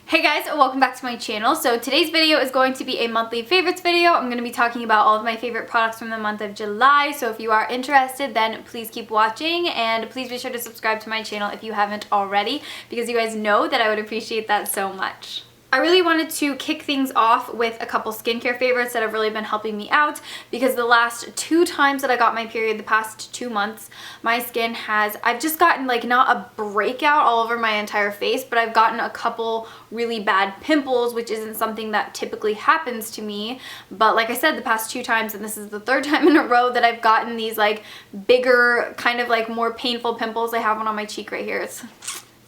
Hey guys, welcome back to my channel. So today's video is going to be a monthly favorites video. I'm going to be talking about all of my favorite products from the month of July. So if you are interested, then please keep watching and please be sure to subscribe to my channel if you haven't already, because you guys know that I would appreciate that so much. I really wanted to kick things off with a couple skincare favorites that have really been helping me out, because the last 2 times that I got my period, the past 2 months, my skin I've just gotten like not a breakout all over my entire face, but I've gotten a couple really bad pimples, which isn't something that typically happens to me. But like I said, the past 2 times, and this is the 3rd time in a row that I've gotten these like bigger, kind of like more painful pimples. I have one on my cheek right here. It's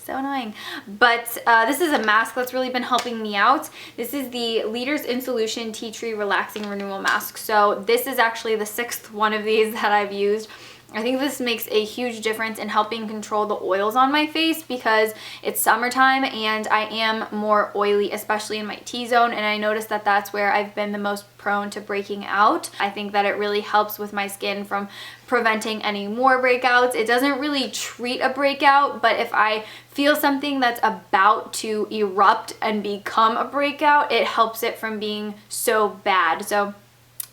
so annoying. But this is a mask that's really been helping me out. This is the Leaders in Solution Tea Tree Relaxing Renewal Mask. So this is actually the 6th one of these that I've used. I think this makes a huge difference in helping control the oils on my face, because it's summertime and I am more oily, especially in my T-zone, and I noticed that that's where I've been the most prone to breaking out. I think that it really helps with my skin from preventing any more breakouts. It doesn't really treat a breakout, but if I feel something that's about to erupt and become a breakout, it helps it from being so bad. So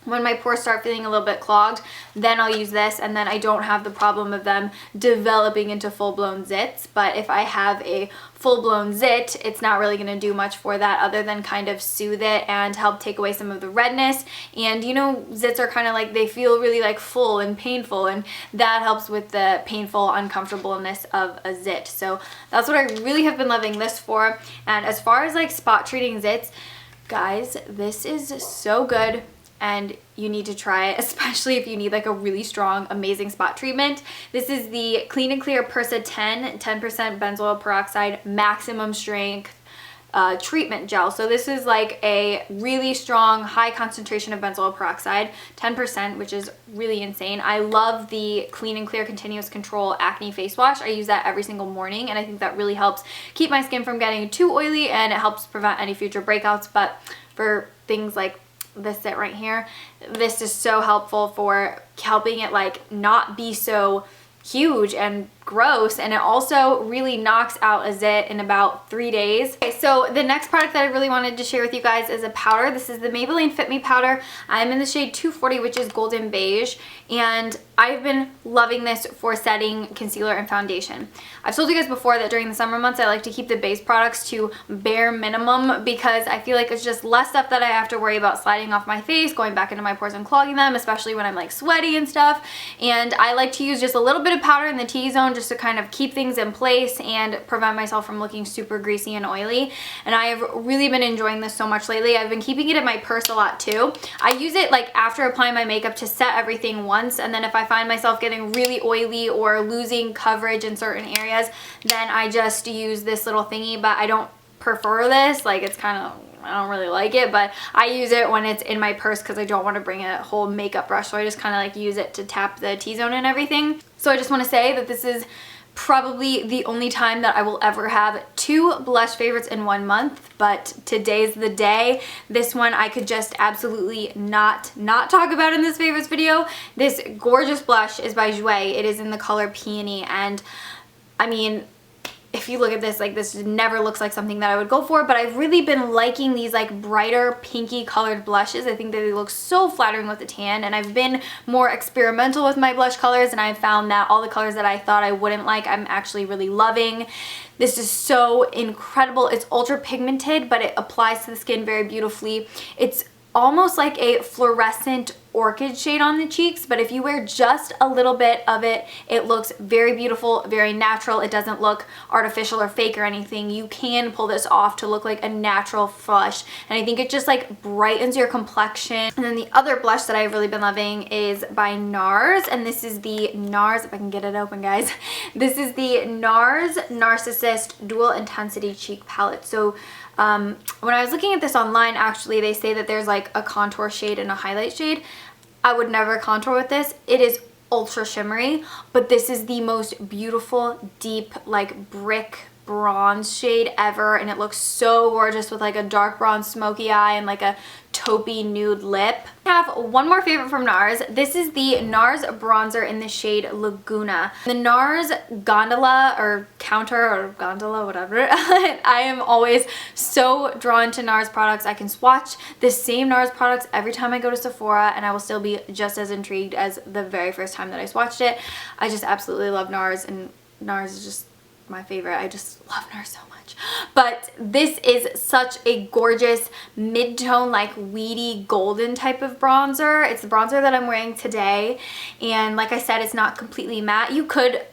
when my pores start feeling a little bit clogged, then I'll use this, and then I don't have the problem of them developing into full-blown zits. But if I have a full-blown zit, it's not really going to do much for that other than kind of soothe it and help take away some of the redness. And you know, zits are kind of like, they feel really like full and painful, and that helps with the painful uncomfortableness of a zit. So that's what I really have been loving this for. And as far as like spot treating zits, guys, this is so good. And you need to try it, especially if you need like a really strong, amazing spot treatment. This is the Clean and Clear Persa 10% benzoyl peroxide maximum strength treatment gel. So this is like a really strong, high concentration of benzoyl peroxide, 10%, which is really insane. I love the Clean and Clear Continuous Control Acne Face Wash. I use that every single morning, and I think that really helps keep my skin from getting too oily, and it helps prevent any future breakouts. But for things like this zit right here, this is so helpful for helping it like not be so huge and gross, and it also really knocks out a zit in about 3 days. Okay, so the next product that I really wanted to share with you guys is a powder. This is the Maybelline Fit Me powder. I'm in the shade 240, which is golden beige, and I've been loving this for setting, concealer, and foundation. I've told you guys before that during the summer months I like to keep the base products to bare minimum, because I feel like it's just less stuff that I have to worry about sliding off my face, going back into my pores and clogging them, especially when I'm like sweaty and stuff. And I like to use just a little bit of powder in the T-zone just to kind of keep things in place and prevent myself from looking super greasy and oily. And I have really been enjoying this so much lately. I've been keeping it in my purse a lot too. I use it like after applying my makeup to set everything once, and then if I find myself getting really oily or losing coverage in certain areas, then I just use this little thingy. But I don't prefer this, like it's kind of, I don't really like it, but I use it when it's in my purse because I don't want to bring a whole makeup brush, so I just kind of like use it to tap the T-zone and everything. So I just want to say that this is probably the only time that I will ever have 2 blush favorites in 1 month, but today's the day. This one I could just absolutely not talk about in this favorites video. This gorgeous blush is by Jouer. It is in the color Peony, and I mean, if you look at this, like this never looks like something that I would go for, but I've really been liking these like brighter pinky colored blushes. I think that they look so flattering with the tan, and I've been more experimental with my blush colors, and I've found that all the colors that I thought I wouldn't like, I'm actually really loving. This is so incredible. It's ultra pigmented, but it applies to the skin very beautifully. It's almost like a fluorescent orchid shade on the cheeks, but if you wear just a little bit of it, it looks very beautiful, very natural. It doesn't look artificial or fake or anything. You can pull this off to look like a natural flush, and I think it just like brightens your complexion. And then the other blush that I've really been loving is by NARS, and this is the NARS, if I can get it open, guys. This is the NARS Narcissist Dual Intensity Cheek Palette. So when I was looking at this online, actually, they say that there's like a contour shade and a highlight shade. I would never contour with this. It is ultra shimmery, but this is the most beautiful, deep, like brick bronze shade ever, and it looks so gorgeous with like a dark bronze smoky eye and like a taupey nude lip. I have one more favorite from NARS. This is the NARS bronzer in the shade Laguna. The NARS Gondola or Counter or Gondola, whatever. I am always so drawn to NARS products. I can swatch the same NARS products every time I go to Sephora, and I will still be just as intrigued as the very first time that I swatched it. I just absolutely love NARS, and NARS is just my favorite. I just love NARS so much. But this is such a gorgeous mid-tone, like weedy golden type of bronzer. It's the bronzer that I'm wearing today, and like I said, it's not completely matte.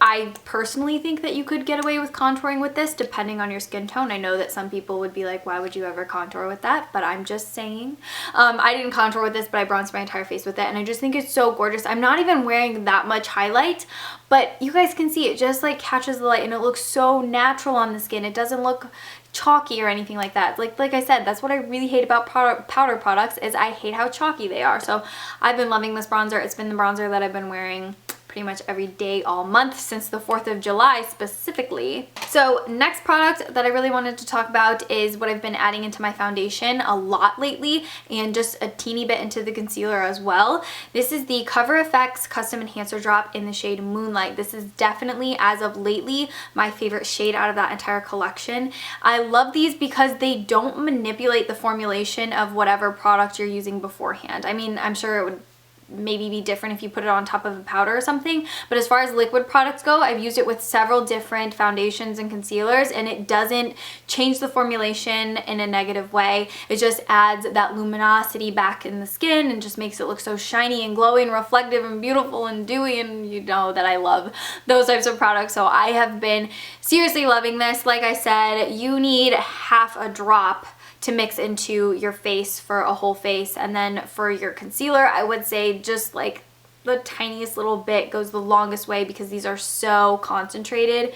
I personally think that you could get away with contouring with this depending on your skin tone. I know that some people would be like, why would you ever contour with that? But I'm just saying. I didn't contour with this, but I bronzed my entire face with it, and I just think it's so gorgeous. I'm not even wearing that much highlight, but you guys can see it just like catches the light, and it looks so natural on the skin. It doesn't look chalky or anything like that. Like I said, that's what I really hate about powder products, is I hate how chalky they are. So I've been loving this bronzer. It's been the bronzer that I've been wearing pretty much every day all month since the 4th of July specifically. So next product that I really wanted to talk about is what I've been adding into my foundation a lot lately, and just a teeny bit into the concealer as well. This is the Cover FX Custom Enhancer Drop in the shade Moonlight. This is definitely, as of lately, my favorite shade out of that entire collection. I love these because they don't manipulate the formulation of whatever product you're using beforehand. I mean, I'm sure it would maybe be different if you put it on top of a powder or something, but as far as liquid products go, I've used it with several different foundations and concealers, and it doesn't change the formulation in a negative way. It just adds that luminosity back in the skin and just makes it look so shiny and glowing, reflective and beautiful and dewy, and you know that I love those types of products. So I have been seriously loving this. Like I said, you need half a drop to mix into your face for a whole face, and then for your concealer, I would say just like the tiniest little bit goes the longest way, because these are so concentrated,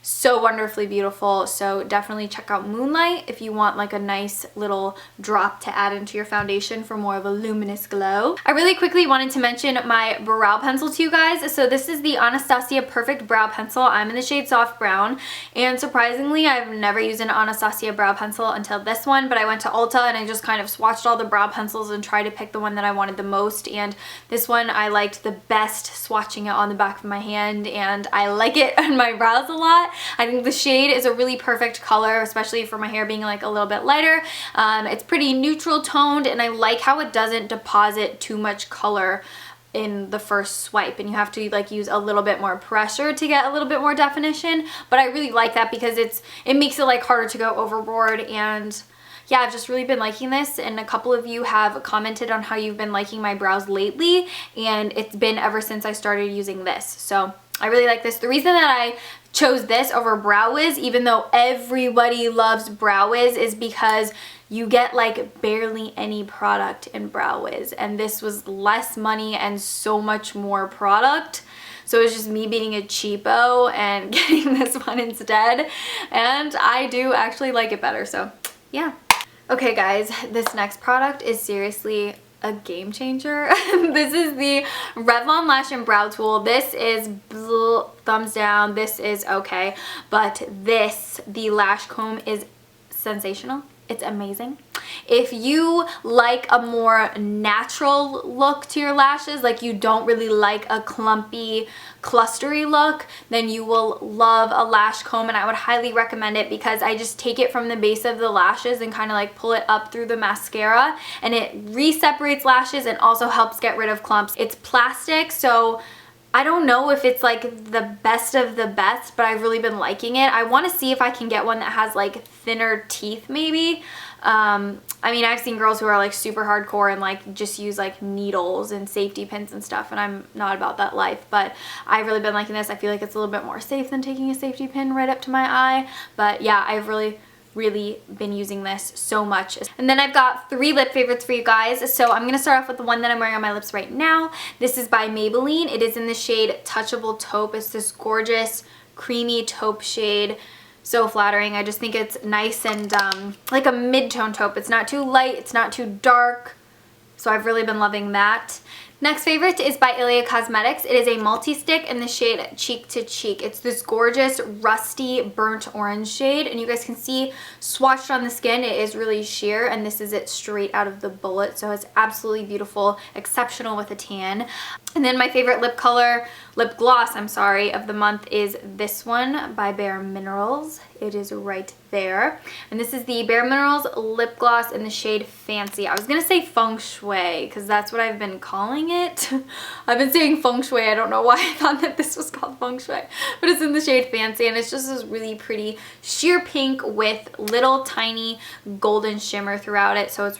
so wonderfully beautiful. So definitely check out Moonlight if you want like a nice little drop to add into your foundation for more of a luminous glow. I really quickly wanted to mention my brow pencil to you guys. So this is the Anastasia Perfect Brow Pencil. I'm in the shade Soft Brown, and surprisingly I've never used an Anastasia brow pencil until this one, but I went to Ulta and I just kind of swatched all the brow pencils and tried to pick the one that I wanted the most, and this one I liked the best, swatching it on the back of my hand, and I like it on my brows a lot. I think the shade is a really perfect color, especially for my hair being like a little bit lighter. It's pretty neutral toned, and I like how it doesn't deposit too much color in the first swipe, and you have to like use a little bit more pressure to get a little bit more definition. But I really like that because it makes it like harder to go overboard. And yeah, I've just really been liking this, and a couple of you have commented on how you've been liking my brows lately, and it's been ever since I started using this. So I really like this. The reason that I chose this over Brow Wiz, even though everybody loves Brow Wiz, is because you get like barely any product in Brow Wiz, and this was less money and so much more product. So it's just me being a cheapo and getting this one instead, and I do actually like it better. So yeah. Okay guys, this next product is seriously a game changer. This is the Revlon Lash and Brow Tool. This is thumbs down, this is okay, but the Lash Comb is sensational. It's amazing. If you like a more natural look to your lashes, like you don't really like a clumpy, clustery look, then you will love a lash comb, and I would highly recommend it because I just take it from the base of the lashes and kind of like pull it up through the mascara, and it re-separates lashes and also helps get rid of clumps. It's plastic, so I don't know if it's like the best of the best, but I've really been liking it. I want to see if I can get one that has like thinner teeth maybe. I mean, I've seen girls who are like super hardcore and like just use like needles and safety pins and stuff, and I'm not about that life, but I've really been liking this. I feel like it's a little bit more safe than taking a safety pin right up to my eye, but yeah, I've really been using this so much. And then I've got 3 lip favorites for you guys. So I'm going to start off with the one that I'm wearing on my lips right now. This is by Maybelline. It is in the shade Touchable Taupe. It's this gorgeous creamy taupe shade. So flattering. I just think it's nice and like a mid-tone taupe. It's not too light, it's not too dark. So I've really been loving that. Next favorite is by Ilia Cosmetics. It is a multi-stick in the shade Cheek to Cheek. It's this gorgeous rusty burnt orange shade, and you guys can see swatched on the skin it is really sheer, and this is it straight out of the bullet, so it's absolutely beautiful, exceptional with a tan. And then my favorite lip gloss of the month is this one by Bare Minerals. It is right there. And this is the Bare Minerals lip gloss in the shade Fancy. I was gonna say Feng Shui because that's what I've been calling it. I've been saying Feng Shui. I don't know why I thought that this was called Feng Shui, but it's in the shade Fancy, and it's just this really pretty sheer pink with little tiny golden shimmer throughout it. So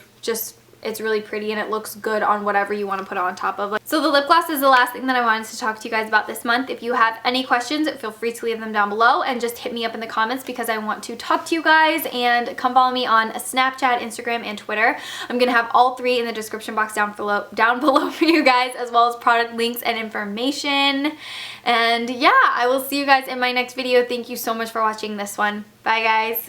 it's really pretty, and it looks good on whatever you want to put on top of it. So the lip gloss is the last thing that I wanted to talk to you guys about this month. If you have any questions, feel free to leave them down below and just hit me up in the comments because I want to talk to you guys. And come follow me on Snapchat, Instagram, and Twitter. I'm going to have all three in the description box down below for you guys, as well as product links and information. And yeah, I will see you guys in my next video. Thank you so much for watching this one. Bye guys.